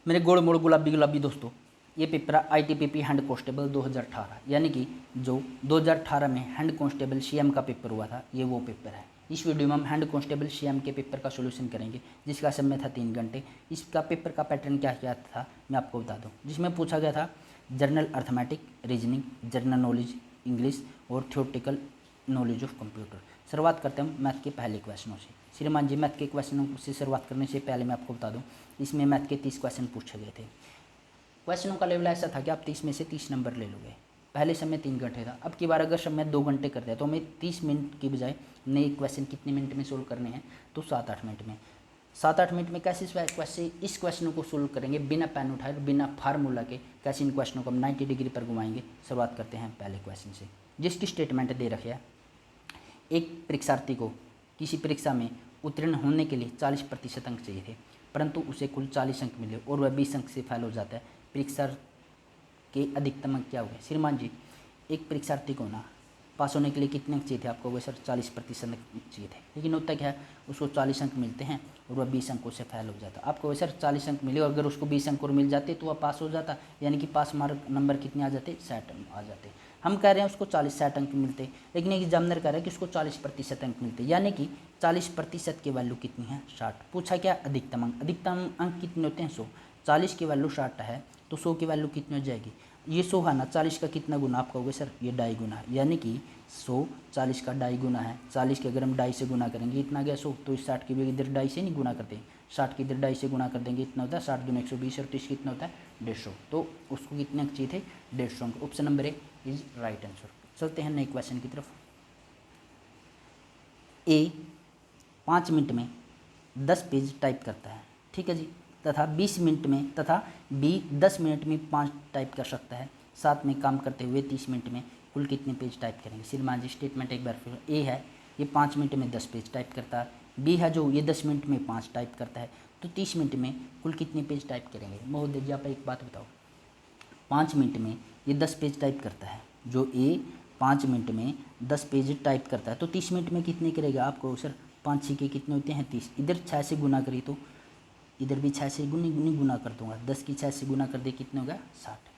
मेरे गोड़ मोड़ गुलाबी गुलाबी दोस्तों, ये पेपर है ITPP हैंड कांस्टेबल 2018, यानी कि जो 2018 में हैंड कांस्टेबल CM का पेपर हुआ था, ये वो पेपर है। इस वीडियो में हम हैंड कांस्टेबल CM के पेपर का सोल्यूशन करेंगे, जिसका समय था 3 घंटे। इसका पेपर का पैटर्न क्या क्या था मैं आपको बता दूँ। जिसमें पूछा गया था general arithmetic, reasoning, general knowledge English और थियोरटिकल नॉलेज ऑफ कंप्यूटर। शुरुआत करते हैं मैथ के पहले क्वेश्चनों से। श्रीमान जी, मैथ के क्वेश्चनों से शुरुआत करने से पहले मैं आपको बता दूं, इसमें मैथ के 30 क्वेश्चन पूछे गए थे। क्वेश्चनों का लेवल ऐसा था कि आप 30 में से 30 नंबर ले लोगे। पहले समय 3 घंटे था, अब की बार अगर समय 2 घंटे कर दिया तो हमें 30 मिनट की बजाय नए क्वेश्चन कितने मिनट में सोल्व करने हैं, तो 7-8 मिनट में। 7-8 मिनट में कैसे इस क्वेश्चनों को सोल्व करेंगे बिना पेन उठाए, बिना फार्मूला के, कैसे इन क्वेश्चनों को हम 90 डिग्री पर घुमाएंगे। शुरुआत करते हैं पहले क्वेश्चन से, जिसकी स्टेटमेंट दे रखी है। एक परीक्षार्थी को किसी परीक्षा में उत्तीर्ण होने के लिए 40% अंक चाहिए थे, परंतु उसे कुल 40 अंक मिले और वह 20 अंक से फेल हो जाता है। परीक्षा के अधिकतम अंक क्या हुए? श्रीमान जी, एक परीक्षार्थी को ना पास होने के लिए कितने अंक चाहिए थे? आपको वह सर 40% अंक चाहिए थे, लेकिन होता क्या है, उसको 40 अंक मिलते हैं और वह 20 अंकों से फेल हो जाता। आपको वह सर 40 अंक मिले और अगर उसको 20 अंक और मिल जाते तो वह पास हो जाता, यानी कि पास मार्क नंबर कितने आ जाते? 60 आ जाते। हम कह रहे हैं उसको 40-60 अंक मिलते, लेकिन एक एग्जामिनर कह रहा है कि उसको 40% अंक मिलते, यानी कि 40% की वैल्यू कितनी है? 60। पूछा क्या? अधिकतम अंक। अधिकतम अंक कितने होते हैं? 100। 40 की वैल्यू 60 है तो 100 की वैल्यू कितनी हो जाएगी? ये 100 है ना, 40 का कितना गुना? आप कहोगे सर ये 2.5 गुना है, यानी कि 100 40 का 2.5 गुना है। 40 के अगर हम 2.5 से गुना करेंगे इतना गया 100, तो इस 60 की भी इधर 2.5 से नहीं गुना करते, 60 की इधर 2.5 से गुना कर देंगे, इतना होता है 60 दूनी 120 और 30 कितना होता है? 150। तो उसको कितने अंक चाहिए थे? 150 अंक। Option number A is right answer. चलते हैं नए क्वेश्चन की तरफ। ए 5 मिनट में 10 पेज टाइप करता है, ठीक है जी, तथा 20 मिनट में, तथा बी 10 मिनट में 5 टाइप कर सकता है। साथ में काम करते हुए 30 मिनट में कुल कितने पेज टाइप करेंगे? श्रीमान जी, स्टेटमेंट एक बार फिर। ए है ये 5 मिनट में 10 पेज टाइप करता है, बी है जो ये 10 मिनट में 5 टाइप करता है, तो 30 मिनट में कुल कितने पेज टाइप करेंगे? महोदय जी, आप एक बात बताओ, 5 मिनट में ये 10 पेज टाइप करता है, जो ए 5 मिनट में 10 पेज टाइप करता है, तो 30 मिनट में कितने करेगा? आपको सर 5 6 के कितने होते हैं? 30। इधर 6 से गुना करी तो इधर भी 6 से गुना कर दूंगा, 10 की 6 से गुना कर दे कितने होगा? 60।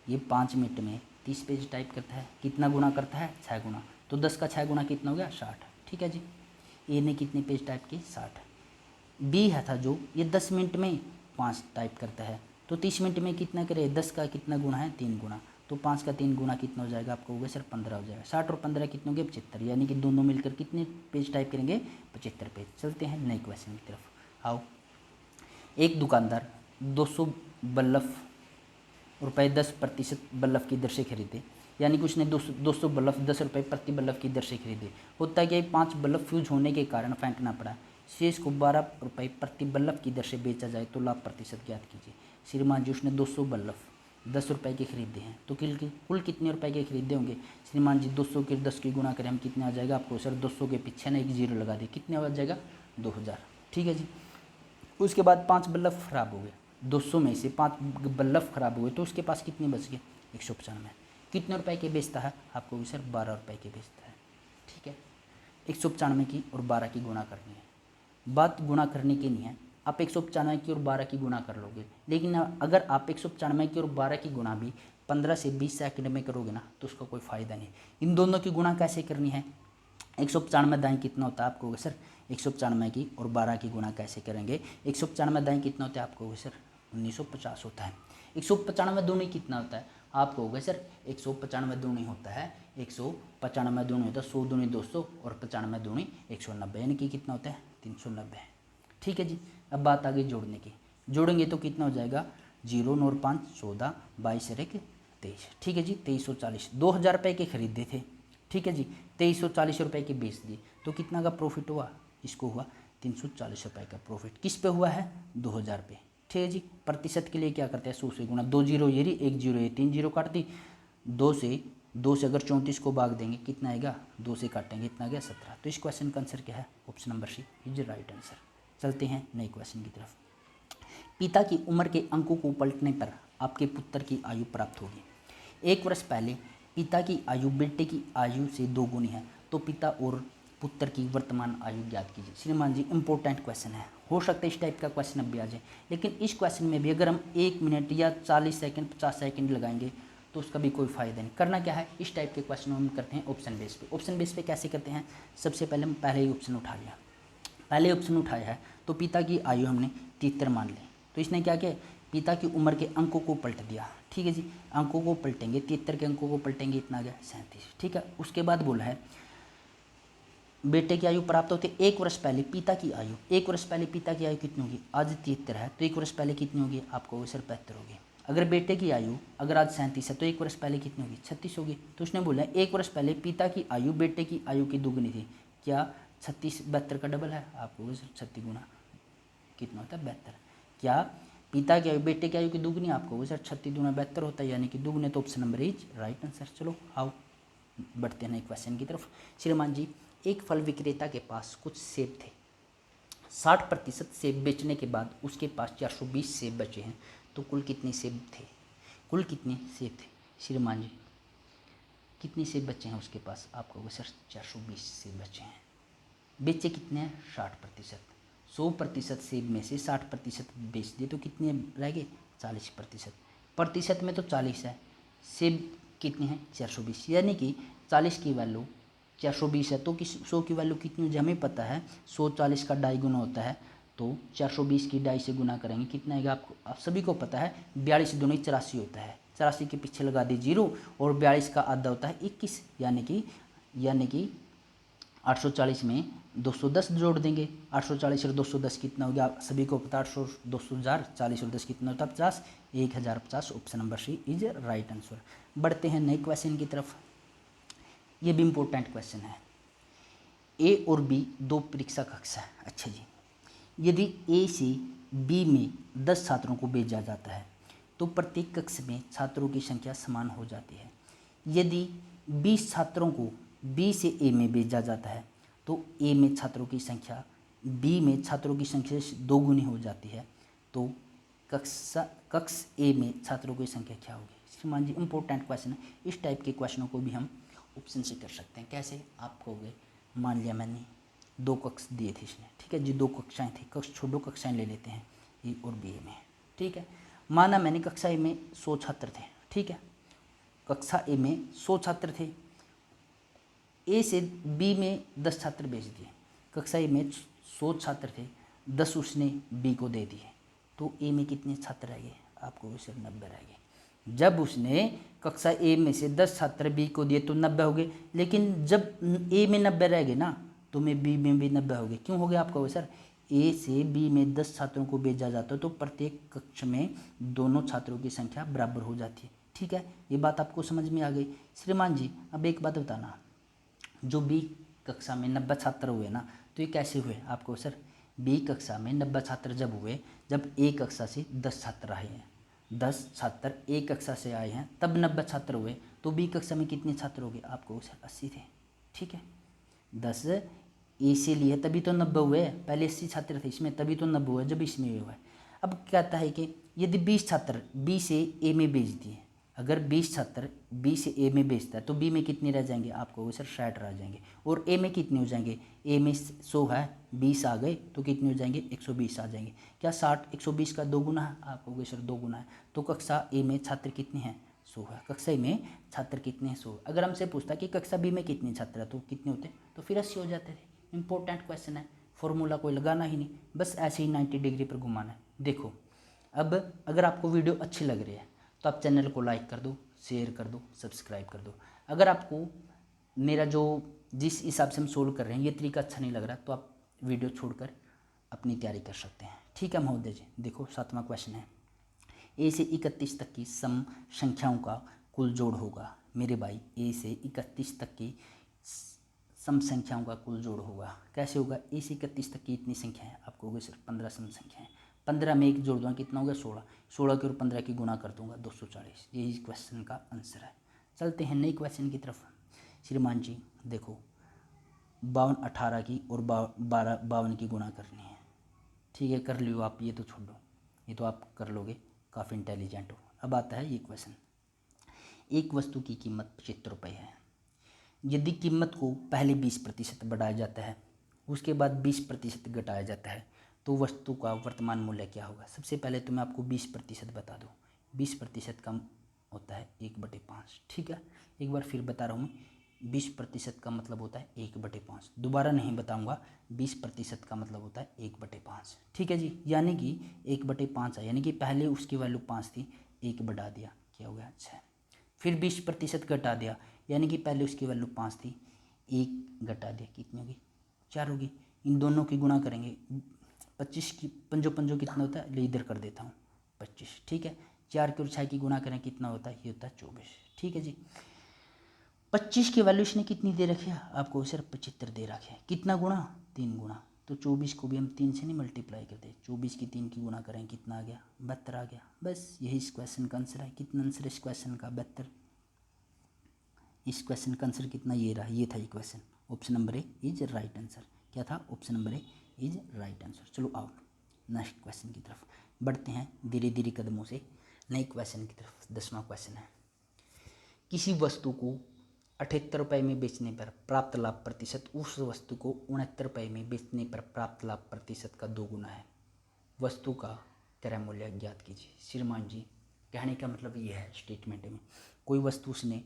ये 5 मिनट में 30 पेज टाइप करता है, कितना गुना करता है? 6 गुना, तो 10 का 6 गुना कितना हो गया? 60। ठीक है जी, ए ने कितने पेज टाइप किए? 60। बी है था जो ये 10 मिनट में 5 टाइप करता है, तो 30 मिनट में कितना करे? 10 का कितना गुना है? 3 गुना, तो 5 का 3 गुना कितना हो जाएगा? आपको होगा सर 15 हो जाएगा। 60 और 15 कितने हो गए? 75, यानी कि दोनों मिलकर कितने पेज टाइप करेंगे? 75 पेज। चलते हैं नए क्वेश्चन की तरफ। आओ, एक दुकानदार 200 बल्ब रुपये 10% बल्ब की दर से खरीदे, यानी कि उसने 200 बल्ब 10 रुपये प्रति बल्ब की दर से खरीदे। होता है कि 5 बल्ब फ्यूज होने के कारण फेंकना पड़ा, शेष को 12 रुपये प्रति बल्ब की दर से बेचा जाए तो लाभ प्रतिशत ज्ञात कीजिए। श्रीमान जी, उसने 200 बल्ब 10 रुपये के खरीदे हैं, तो कुल कितने रुपए के खरीदे होंगे? श्रीमान जी, 200 के 10 की गुना करें हम, कितने आ जाएगा? आपको सर 200 के पीछे ना एक जीरो लगा दे, कितने आ जाएगा? 2000। ठीक है जी। उसके बाद 5 बल्ब खराब हो गए, 200 में से 5 बल्ब खराब हुए, तो उसके पास कितने बच गए? 195। कितने रुपए के बेचता है? आपको सर 12 रुपये के बेचता है। ठीक है, 195 की और 12 की गुणा करनी है। बात गुणा करने की नहीं है, आप 195 की और 12 की गुणा कर लोगे, लेकिन अगर आप 195 की और 12 की गुणा भी 15 से 20 सेकंड में करोगे ना, तो उसका कोई फ़ायदा नहीं। इन दोनों की गुणा कैसे करनी है? 195 दाएँ कितना होता है? आपको होगा सर 195 की और 12 की गुणा कैसे करेंगे? 195 दाएँ कितना होता है? आपको होगा सर 1950 होता है। 195 दूनी कितना होता है? आपको होगा सर 195 दूनी होता है 195 दूनी होता है 100 दूनी 200 और 95 दूनी 190, यानी कि कितना होता है? 390। ठीक है जी। अब बात आ गई जोड़ने की। जोड़ेंगे तो कितना हो जाएगा? 0 9 5 14 22 और 1 23। ठीक है जी, 2340। 2000 रुपये के खरीदे थे, ठीक है जी, 2340 रुपये के बेच दिए, तो कितना का प्रॉफिट हुआ? इसको हुआ 340 रुपये का प्रॉफिट। किस पे हुआ है? 2000 पे। ठीक है जी। प्रतिशत के लिए क्या करते हैं? 100 से गुना, 2 जीरो ये रही, 1 जीरो ये, 3 जीरो काट दी, 2 से अगर 34 को भाग देंगे कितना आएगा? 2 से काटेंगे इतना गया 17। तो इस क्वेश्चन का आंसर क्या है? Option number C is right answer. चलते हैं नए क्वेश्चन की तरफ। पिता की उम्र के अंकों को पलटने पर आपके पुत्र की आयु प्राप्त होगी। 1 वर्ष पहले पिता की आयु बेटे की आयु से 2 गुनी है, तो पिता और पुत्र की वर्तमान आयु ज्ञात कीजिए। श्रीमान जी इंपॉर्टेंट क्वेश्चन है, हो सकता है इस टाइप का क्वेश्चन अब भी आ जाए, लेकिन इस क्वेश्चन में भी अगर हम 1 मिनट या 40 सेकंड 50 सेकंड लगाएंगे तो उसका भी कोई फायदा नहीं। करना क्या है, इस टाइप के क्वेश्चन हम करते हैं ऑप्शन बेस पे। ऑप्शन बेस पे कैसे करते हैं, सबसे पहले हम पहले ही ऑप्शन उठा लिया, पहले ऑप्शन उठाया है तो पिता की आयु हमने 73 मान ली, तो इसने क्या किया, पिता की उम्र के अंकों को पलट दिया। ठीक है जी, अंकों को पलटेंगे, 73 के अंकों को पलटेंगे, इतना आ गया 37। ठीक है, उसके बाद बोला है बेटे की आयु प्राप्त होते 1 वर्ष पहले पिता की आयु, 1 वर्ष पहले पिता की आयु कितनी होगी, आज 73 है तो 1 वर्ष पहले कितनी होगी, आपको सर 75 होगी। अगर बेटे की आयु अगर आज 37 है तो 1 वर्ष पहले कितनी होगी, 36 होगी। तो उसने बोला 1 वर्ष पहले पिता की आयु बेटे की आयु की दुगनी थी, क्या 36 72 का डबल है, आपको सर 36 गुना कितना होता है 72। क्या पिता की आयु बेटे की आयु की दुगनी, आपको सर 36 गुना 72 होता है, यानी कि दुगने, तो option number is right answer. चलो आओ बढ़ते हैं क्वेश्चन की तरफ। श्रीमान जी एक फल विक्रेता के पास कुछ सेब थे, 60% सेब बेचने के बाद उसके पास 420 सेब बचे हैं, तो कुल कितने सेब थे, कुल कितने सेब थे श्रीमान जी, कितने सेब बचे हैं उसके पास, आपको सर 420 सेब बचे हैं। बेचे कितने हैं, 60%, 100% सेब में से 60% बेच दिए तो कितने रह गए, 40%। प्रतिशत में तो 40 है, सेब कितने हैं 420, यानी कि 40 की वैल्यू 420 है, तो किस 100 की वैल्यू कितनी होगी हमें पता है, 100 40 का डाई गुना होता है, तो 420 की डाई से गुना करेंगे कितना आएगा, आपको आप सभी को पता है 42 दूनी 84 होता है, 84 के पीछे लगा दी 0 और 42 का आधा होता है 21, यानी कि 840 में 210 जोड़ देंगे, 840 और 210 कितना हो गया, आप सभी को पता 800 200 40 और 10 कितना होता है 50, 1050। Option number C is right answer. बढ़ते हैं नए क्वेश्चन की तरफ, ये भी इम्पोर्टेंट क्वेश्चन है। ए और बी दो परीक्षा कक्ष है। अच्छा जी, यदि ए से बी में 10 छात्रों को भेजा जाता है तो प्रत्येक कक्ष में छात्रों की संख्या समान हो जाती है। यदि 20 छात्रों को बी से ए में भेजा जाता है तो ए में छात्रों की संख्या बी में छात्रों की संख्या से 2 गुनी हो जाती है, तो कक्ष ए में छात्रों की संख्या क्या होगी। श्रीमान जी इंपॉर्टेंट क्वेश्चन है, इस टाइप के क्वेश्चनों को भी हम ऑप्शन से कर सकते हैं। कैसे, आप कहोगे मान लिया मैंने 2 कक्ष दिए थे इसने, ठीक है जी, 2 कक्षाएं थी, कक्ष छोड़ो कक्षाएं ले लेते हैं ए और बी में। ठीक है, माना मैंने कक्षा ए में 100 छात्र थे, ठीक है, कक्षा ए में 100 छात्र थे, ए से बी में 10 छात्र भेज दिए, कक्षा ए में 100 छात्र थे, 10 उसने बी को दे दिए, तो ए में कितने छात्र रह गए, आपको सिर्फ 90 रह गए। जब उसने कक्षा ए में से 10 छात्र बी को दिए तो 90 हो गए, लेकिन जब ए में 90 रह गए ना तो में बी में भी 90 हो गए। क्यों हो गया आपको सर, ए से बी में 10 छात्रों को भेजा जाता है तो प्रत्येक कक्ष में दोनों छात्रों की संख्या बराबर हो जाती है। ठीक है, ये बात आपको समझ में आ गई। श्रीमान जी अब एक बात बताना, जो बी कक्षा में 90 छात्र हुए ना, तो ये कैसे हुए आपको सर, बी कक्षा में 90 छात्र जब हुए जब ए कक्षा से 10 छात्र आए हैं, 10 छात्र ए कक्षा से आए हैं तब 90 छात्र हुए, तो बी कक्षा में कितने छात्र हो गए, आपको सर 80 थे। ठीक है, 10 ए से लिए तभी तो 90 हुए, पहले 80 छात्र थे इसमें तभी तो 90 हुए जब इसमें हुआ है। अब कहता है कि यदि 20 छात्र बी से ए में भेज दिए, अगर 20 छात्र बी से ए में भेजता है तो बी में कितने रह जाएंगे, आपको सर 60 रह जाएंगे, और ए में कितने हो जाएंगे, ए में 100 है 20 आ गए तो कितने हो जाएंगे 120 आ जाएंगे। क्या 60 120 का 2 गुना है, आपको सर 2 गुना है, तो कक्षा ए में छात्र कितने हैं 100 है, कक्षा ए में छात्र कितने हैं 100। अगर हमसे पूछता कि कक्षा बी में कितने छात्र है तो कितने होते, तो फिर 80 हो जाते थे। इंपॉर्टेंट क्वेश्चन है, फॉर्मूला कोई लगाना ही नहीं, बस ऐसे ही 90 डिग्री पर घुमाना है। देखो अब अगर आपको वीडियो अच्छी लग रही है तो आप चैनल को लाइक कर दो, शेयर कर दो, सब्सक्राइब कर दो। अगर आपको मेरा जो जिस हिसाब से हम सोल्व कर रहे हैं ये तरीका अच्छा नहीं लग रहा तो आप वीडियो छोड़कर अपनी तैयारी कर सकते हैं। ठीक है महोदय जी, देखो 7वां क्वेश्चन है, ए से 31 तक की सम संख्याओं का कुल जोड़ होगा। मेरे भाई ए से 31 तक की सम संख्याओं का कुल जोड़ होगा, कैसे होगा, ए से 31 तक की इतनी संख्या है, आपको होगी सिर्फ 15 सम संख्याएं, 15 में एक जोड़ दूंगा कितना होगा 16, 16 के और 15 की गुणा कर दूंगा 240, यही क्वेश्चन का आंसर है। चलते हैं नए क्वेश्चन की तरफ। श्रीमान जी देखो 52 18 की और 52 की गुणा करनी है। ठीक है कर लियो आप, ये तो छोड़ दो, ये तो आप कर लोगे, काफ़ी इंटेलिजेंट हो। अब आता है ये क्वेश्चन, एक वस्तु की कीमत 75 रुपये है यदि कीमत को पहले 20% बढ़ाया जाता है, उसके बाद 20% घटाया जाता है, तो वस्तु का वर्तमान मूल्य क्या होगा। सबसे पहले तो मैं आपको 20% बता दूँ। 20% का होता है 1/5। ठीक है, एक बार फिर बता रहा हूँ मैं, 20% का मतलब होता है 1/5। दोबारा नहीं बताऊँगा, 20% का मतलब होता है 1/5। ठीक है जी, यानी कि 1/5 है, यानी कि पहले उसकी वैल्यू 5 थी, 1 बढ़ा दिया, क्या हो गया 6। फिर 20% घटा दिया, यानी कि पहले उसकी वैल्यू 5 थी, 1 घटा दिया, कितनी होगी 4 होगी। इन दोनों की गुणा करेंगे, 25 की पंजो पंजो कितना होता है, ले इधर कर देता हूँ 25। ठीक है, 4 की और 6 की गुणा करें कितना होता है, ये होता है 24। ठीक है जी, 25 की वैल्यू इसने कितनी दे रखी है आपको, सिर्फ 75 दे रखे हैं। कितना गुणा, 3 गुणा। तो 24 को भी हम 3 से नहीं मल्टीप्लाई करते, 24 की 3 की गुणा करें कितना आ गया, 72 आ गया। बस यही इस क्वेश्चन का आंसर है। कितना आंसर इस क्वेश्चन का, 72। इस क्वेश्चन का आंसर कितना, ये रहा, ये था ये question. Option number A is right answer. क्या था, option number A is right answer. चलो आओ नेक्स्ट क्वेश्चन की तरफ बढ़ते हैं धीरे धीरे कदमों से, नए क्वेश्चन की तरफ। 10वां क्वेश्चन है, किसी वस्तु को 78 रुपये में बेचने पर प्राप्त लाभ प्रतिशत उस वस्तु को 69 रुपये में बेचने पर प्राप्त लाभ प्रतिशत का 2 गुना है। वस्तु का क्रय मूल्य ज्ञात कीजिए। श्रीमान जी, कहने का मतलब ये है स्टेटमेंट में, कोई वस्तु उसने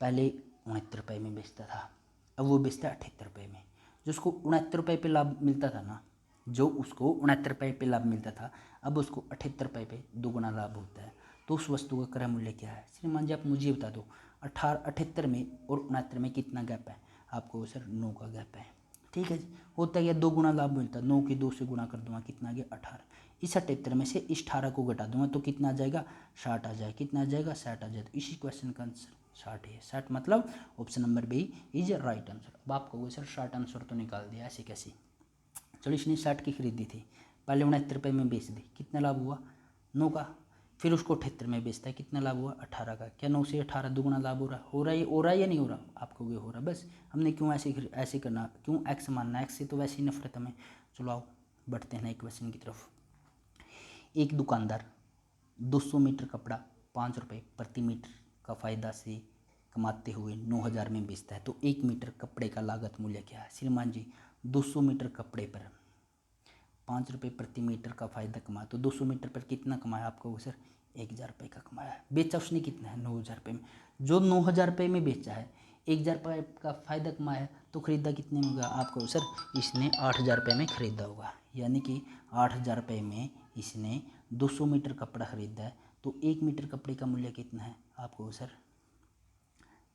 पहले 69 रुपये में बेचता था, अब वो बेचता है 78 रुपये में। जो उसको 69 रुपये पे लाभ मिलता था ना, जो उसको 69 रुपये पे लाभ मिलता था, अब उसको 78 रुपये पे 2 गुना लाभ होता है। तो उस वस्तु का क्रय मूल्य क्या है। श्रीमान जी आप मुझे बता दो, 78 में और 69 में कितना गैप है आपको, सर 9 का गैप है। ठीक है जी, होता है 2 गुना लाभ मिलता है, 9 की 2 से गुणा कर दूंगा, कितना आ गया 18। इस 78 में से इस 18 को घटा दूंगा तो कितना आ जाएगा, 60 आ जाएगा। कितना आ जाएगा, 60 आ जाएगा। इसी क्वेश्चन का आंसर 60 है। 60 मतलब option number B is right answer. अब आप कहोगे सर 60 आंसर तो निकाल दिया, ऐसे कैसे। चलो इसने 60 की खरीदी थी, पहले 69 रुपये में बेच दी, कितना लाभ हुआ 9 का। फिर उसको 78 में बेचता है, कितना लाभ हुआ 18 का। क्या 9 से 18 दुगुना लाभ हो रहा है, हो रहा है या नहीं हो रहा, आप कहोगे हो रहा। बस हमने क्यों ऐसे करना, क्यों एक्स मानना, एक्स से तो वैसे ही नफरत हमें। चलो आओ बढ़ते हैं एक क्वेश्चन की तरफ। एक दुकानदार 200 मीटर कपड़ा 5 रुपये प्रति मीटर का फ़ायदा से कमाते हुए 9,000 में बेचता है, तो 1 मीटर कपड़े का लागत मूल्य क्या है। श्रीमान जी 200 मीटर कपड़े पर 5 रुपये प्रति मीटर का फ़ायदा कमाया, तो 200 मीटर पर कितना कमाया आपको सर, 1,000 रुपये का कमाया है। बेचा उसने कितना है, 9,000 रुपये में। जो 9,000 रुपये में बेचा है, 1,000 रुपये का फ़ायदा कमाया है, तो ख़रीदा कितने में होगा आपको सर, इसने 8,000 रुपये में ख़रीदा होगा। यानी कि 8,000 रुपये में इसने 200 मीटर कपड़ा ख़रीदा है, तो 1 मीटर कपड़े का मूल्य कितना है आपको सर,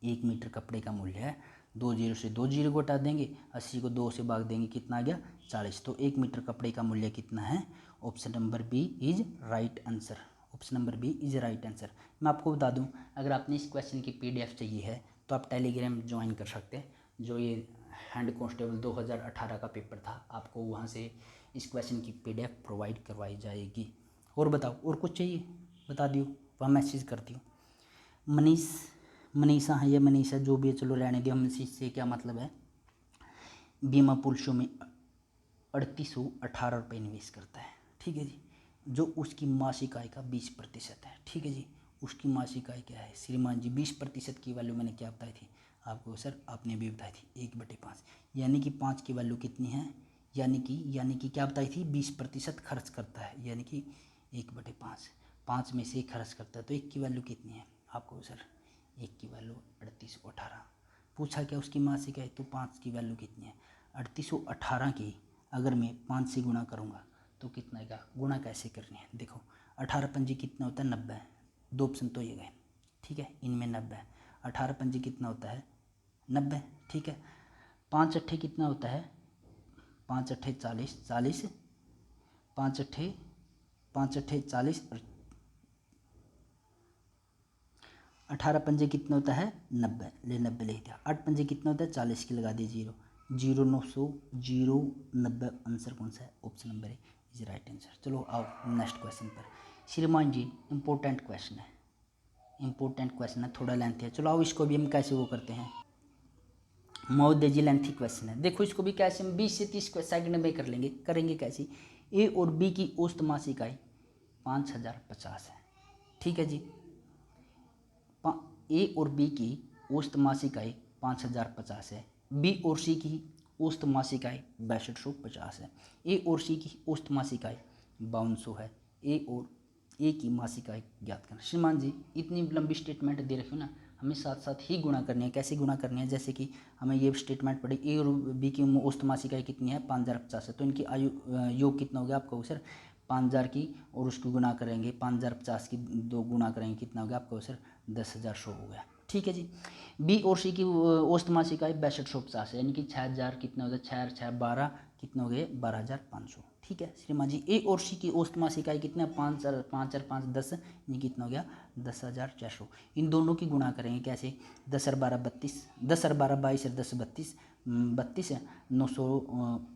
1 मीटर कपड़े का मूल्य है, 2 जीरो से 2 जीरो को हटा देंगे, 80 को 2 से भाग देंगे, कितना आ गया 40। तो 1 मीटर कपड़े का मूल्य कितना है, option number B is right answer. Option number B is right answer. मैं आपको बता दूं, अगर आपने इस क्वेश्चन की PDF चाहिए है तो आप टेलीग्राम ज्वाइन कर सकते हैं। जो ये हैंड कांस्टेबल 2018 का पेपर था, आपको वहाँ से इस क्वेश्चन की PDF प्रोवाइड करवाई जाएगी। और बताओ, और कुछ चाहिए बता दियो, वहाँ मैसेज कर दियो। मनीषा है या मनीषा, जो भी है, चलो रहने दो, हमसे इससे क्या मतलब है। बीमा पॉलिसियों में 3818 रुपये निवेश करता है। ठीक है जी, जो उसकी मासिक आय का 20% है। ठीक है जी, उसकी मासिक आय क्या है श्रीमान जी, 20% की वैल्यू मैंने क्या बताई थी आपको सर, आपने भी बताई थी 1/5, यानी कि 5 की वैल्यू कितनी है, यानी कि क्या बताई थी, 20% खर्च करता है, यानी कि 1/5, 5 में से खर्च करता है, तो 1 की वैल्यू कितनी है आपको सर, 1 की वैल्यू 3818। पूछा क्या उसकी मासिक है, तो 5 की वैल्यू कितनी है, 3818 की अगर मैं 5 से गुणा करूँगा तो कितना आएगा। गुणा कैसे करनी है, देखो 18 पंजी कितना होता है 90, 2 ऑप्शन तो ये गए। ठीक है, इनमें 90, 18 पंजी कितना होता है 90। ठीक है, 5 अट्ठे कितना होता है, 5 अट्ठे 40, 40, 5 अट्ठे 40 और 18 पंजे कितना होता है 90, ले 90 लिख दिया। 8 पंजे कितना होता है 40 की लगा दी जीरो, 900 90, आंसर कौन सा है, option number A is right answer. चलो आओ नेक्स्ट क्वेश्चन पर। श्रीमान जी इंपॉर्टेंट क्वेश्चन है, इंपॉर्टेंट क्वेश्चन है, थोड़ा लेंथ है। चलो आओ इसको भी हम कैसे वो करते हैं, महोदय जी लेंथी क्वेश्चन है। देखो इसको भी कैसे हम 20 से 30 सेकंड में कर लेंगे, करेंगे कैसे। ए और बी की औसत मासिक आय 5,050 है। ठीक है जी, ए और बी की औसत मासिक आय 5050 है। बी और सी की औसत मासिक आय 6250 है। ए और सी की औसत मासिक आय 5200 है। ए की मासिक आय ज्ञात करना। श्रीमान जी इतनी लंबी स्टेटमेंट दे रखी हो ना, हमें साथ साथ ही गुणा करनी है। कैसे गुणा करनी है? जैसे कि हमें ये स्टेटमेंट पड़ी ए और बी की औसत मासिक आय कितनी है? 5050 है, तो इनकी आयु योग कितना हो गया आपका सर? 5000 की और उसको गुणा करेंगे 5050 की 2 गुणा करेंगे, कितना हो गया आपका सर? 10,100 हो गया। ठीक है जी। बी और सी की औसत मासिक आय 6250 है, यानी कि 6000 कितना हो गया? 6 6 12 कितने हो गए? 12,500। ठीक है श्रीमान जी। ए और सी की औसत मासिक आय कितना? 5 4 5 4 5 10, ये कितना हो गया? 10,400। इन दोनों की गुणा करेंगे कैसे? 10 और 12 32, 10 और 12 22 और 10 32, 32 है 900,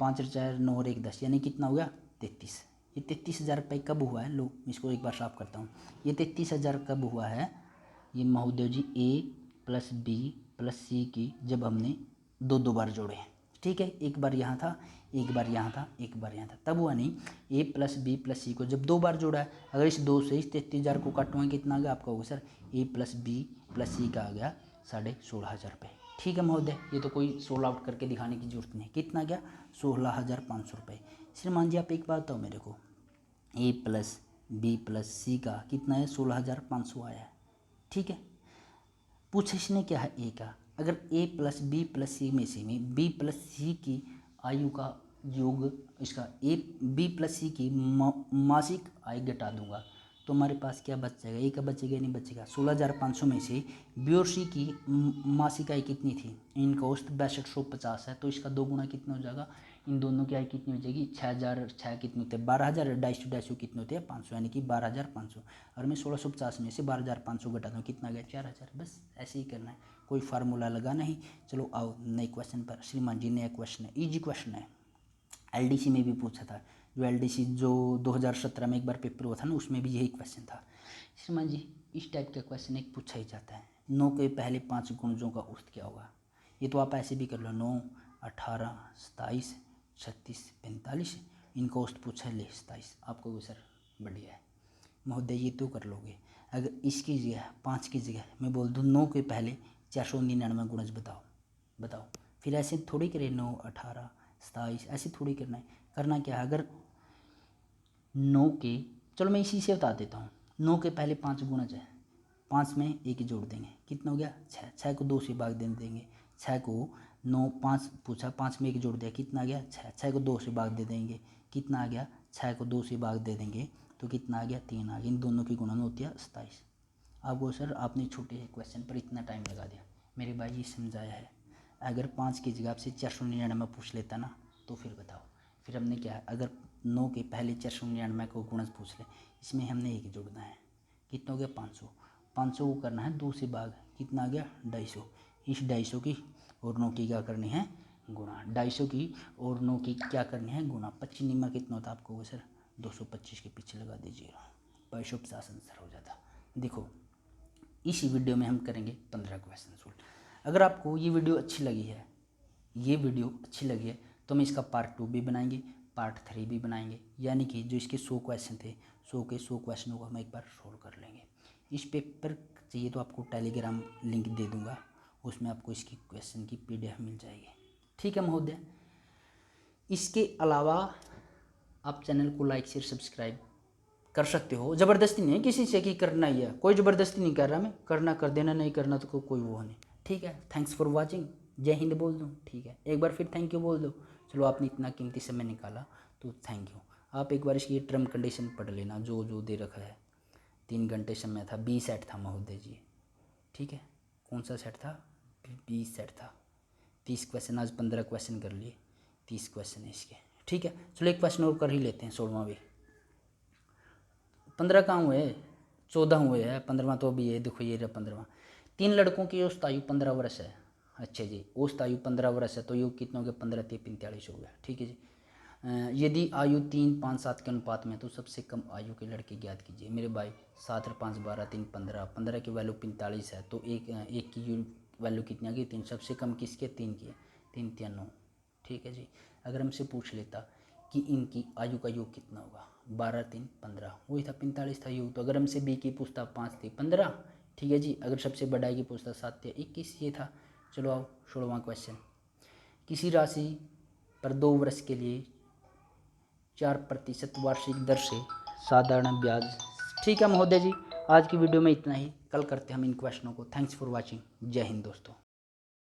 5 और 4 9 और 1 10, यानी कितना हो गया? 33। ये 33,000 रुपये कब हुआ है? लो इसको एक बार साफ करता हूँ। ये 33,000 कब हुआ है? ये महोदय जी ए प्लस बी प्लस सी की जब हमने दो बार जोड़े। ठीक है, एक बार यहाँ था, एक बार यहाँ था, एक बार यहाँ था, तब हुआ नहीं। ए प्लस बी प्लस सी को जब 2 बार जोड़ा है, अगर इस 2 से इस 33,000 को काटूंगा कितना आ गया आपका? होगा सर ए प्लस बी प्लस सी का आ गया 16,500 रुपये। ठीक है महोदय, ये तो कोई सोल्व आउट करके दिखाने की जरूरत नहीं। कितना गया? 16,500 रुपये। श्रीमान जी आप एक बात बताओ मेरे को, ए प्लस बी प्लस सी का कितना है? 16,500 आया है। ठीक है, पूछा इसने क्या है? ए का। अगर ए प्लस बी प्लस सी में से में बी प्लस सी की आयु का योग, इसका ए बी प्लस सी की मासिक आय घटा दूंगा तो हमारे पास क्या बच जाएगा? ए का बचेगा नहीं बचेगा? 16,500 में से बी और सी की मासिक आय कितनी थी? इनका औसत 6250 है, तो इसका 2 गुना कितना हो जाएगा? इन दोनों की आय कितनी हो जाएगी? 6,000 6 कितने होते हैं? 12,000, 250 कितने होते हैं? 500, यानी कि 12,500। और मैं 1650 में से 12,500 घटाता हूँ, कितना गया? 4,000। बस ऐसे ही करना है, कोई फार्मूला लगा नहीं। चलो आओ नए क्वेश्चन पर। श्रीमान जी नया क्वेश्चन है, ईजी क्वेश्चन है, एलडीसी में भी पूछा था। जो एलडीसी जो 2017 में एक बार पेपर हुआ था ना, उसमें भी यही क्वेश्चन था। श्रीमान जी इस टाइप का क्वेश्चन एक पूछा ही जाता है। 9 के पहले 5 गुणजों का औसत क्या होगा? ये तो आप ऐसे भी कर लो, 9 18 27 36 45, इनका औसत पूछा है ले 27। आपको सर बढ़िया है महोदय, ये तो कर लोगे। अगर इसकी जगह 5 की जगह मैं बोल दूँ 9 के पहले 499 गुणज बताओ। फिर ऐसे थोड़ी करें 9 18 27, ऐसे थोड़ी करना है। करना क्या है? अगर 9 के, चलो मैं इसी से बता देता हूँ। 9 के पहले 5 गुणज है, 5 में 1 जोड़ देंगे, कितना हो गया? 6। 6 को 2 से भाग देंगे, 6 को 9 5 पूछा, 5 में 1 जोड़ दिया, कितना आ गया? 6। 6 को 2 से भाग दे देंगे, कितना आ गया? 6 को 2 से भाग दे देंगे तो कितना आ गया? 3 आ गया। इन दोनों की गुणन होती है 27। आपको सर आपने छोटे क्वेश्चन पर इतना टाइम लगा दिया। मेरे भाई ये समझाया है, अगर 5 की जगह आपसे 499 पूछ लेता ना तो फिर बताओ। फिर हमने क्या है, अगर 9 के पहले 499 को गुणज पूछ ले, इसमें हमने 1 जोड़ना है, कितना हो गया? 500। 500 को करना है 2 से भाग, कितना आ गया? 250। इस 250 की और 9 की क्या करनी है? गुणा। 250 की और 9 की क्या करनी है? गुणा। 25 निमा कितना होता है आपको सर? 225 के पीछे लगा दीजिए, 250 आंसर हो जाता। देखो इस वीडियो में हम करेंगे 15 क्वेश्चन सोल्व। अगर आपको ये वीडियो अच्छी लगी है तो हम इसका पार्ट 2 भी बनाएंगे, पार्ट 3 भी बनाएंगे, यानी कि जो इसके 100 क्वेश्चन थे 100 के 100 क्वेश्चनों को हम एक बार सोल्व कर लेंगे। इस पेपर चाहिए तो आपको टेलीग्राम लिंक दे दूंगा, उसमें आपको इसकी क्वेश्चन की PDF मिल जाएगी। ठीक है महोदय, इसके अलावा आप चैनल को लाइक शेयर सब्सक्राइब कर सकते हो। ज़बरदस्ती नहीं है किसी से कि करना ही है, कोई ज़बरदस्ती नहीं कर रहा मैं, करना कर देना, नहीं करना तो कोई वो नहीं। ठीक है, थैंक्स फॉर वाचिंग। जय हिंद बोल दूँ? ठीक है, एक बार फिर थैंक यू बोल दो। चलो आपने इतना कीमती समय निकाला तो थैंक यू। आप एक बार इसकी टर्म कंडीशन पढ़ लेना जो दे रखा है। 3 घंटे समय था, 20 सेट था महोदय जी। ठीक है, कौन सा सेट था? 20 सेट था। 30 क्वेश्चन, आज 15 क्वेश्चन कर लिए, 30 क्वेश्चन है इसके। ठीक है, चलो एक क्वेश्चन और कर ही लेते हैं, 16वां भी। 15 कहाँ हुए? 14 हुए हैं, 15वां तो अभी है, देखो ये रहा 15वां। 3 लड़कों की औसत आयु 15 वर्ष है। अच्छा जी, औसत आयु 15 वर्ष है, तो योग कितना हो गया? 15 3 45 हो गया। ठीक है जी। यदि आयु 3 5 7 के अनुपात में तो सबसे कम आयु के लड़के ज्ञात कीजिए। मेरे भाई 7 और 5 12 3 15, 15 की वैल्यू 45 है, तो एक की वैल्यू कितनी आ गई? 3। सबसे कम किसके? 3 की है, 3 3 9। ठीक है जी। अगर हमसे पूछ लेता कि इनकी आयु का योग कितना होगा? 12 3 15, वही था 45 था योग। तो अगर हमसे बी की पूछता 5 थी 15। ठीक है जी। अगर सबसे बड़ा की पूछता 7 थे 21, ये था। चलो आओ 16वां क्वेश्चन। किसी राशि पर 2 वर्ष के लिए 4% वार्षिक दर से साधारण ब्याज। ठीक है महोदय जी, आज की वीडियो में इतना ही। कल करते हैं हम इन क्वेश्चनों को। Thanks for watching. जय हिंद दोस्तों।